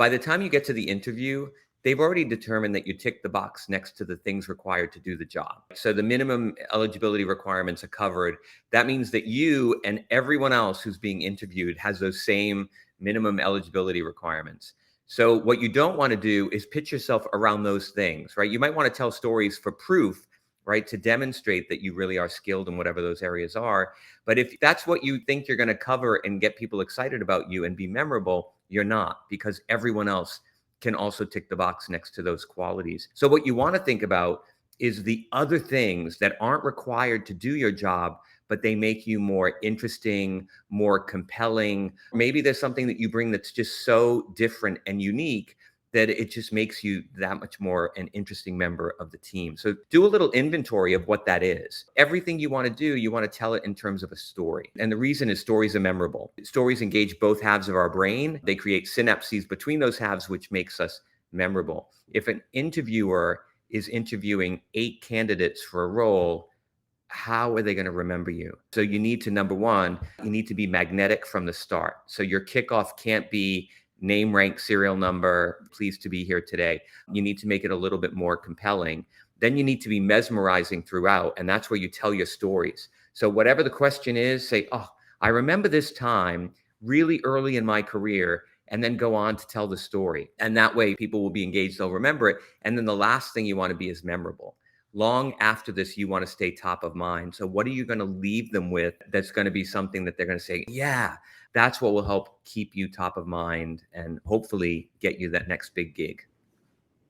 By the time you get to the interview, they've already determined that you tick the box next to the things required to do the job. So the minimum eligibility requirements are covered. That means that you and everyone else who's being interviewed has those same minimum eligibility requirements. So what you don't want to do is pitch yourself around those things, right? You might want to tell stories for proof, right? To demonstrate that you really are skilled in whatever those areas are. But if that's what you think you're going to cover and get people excited about you and be memorable, you're not, because everyone else can also tick the box next to those qualities. So what you want to think about is the other things that aren't required to do your job, but they make you more interesting, more compelling. Maybe there's something that you bring that's just so different and unique that it just makes you that much more an interesting member of the team. So do a little inventory of what that is. Everything you want to do, you want to tell it in terms of a story. And the reason is stories are memorable. Stories engage both halves of our brain. They create synapses between those halves, which makes us memorable. If an interviewer is interviewing 8 candidates for a role, how are they going to remember you? So you need to, number one, you need to be magnetic from the start. So your kickoff can't be name, rank, serial number, pleased to be here today. You need to make it a little bit more compelling. Then you need to be mesmerizing throughout. And that's where you tell your stories. So whatever the question is, say, oh, I remember this time really early in my career, and then go on to tell the story. And that way people will be engaged, they'll remember it. And then the last thing you want to be is memorable. Long after this, you want to stay top of mind. So what are you going to leave them with that's going to be something that they're going to say, yeah, that's what will help keep you top of mind and hopefully get you that next big gig.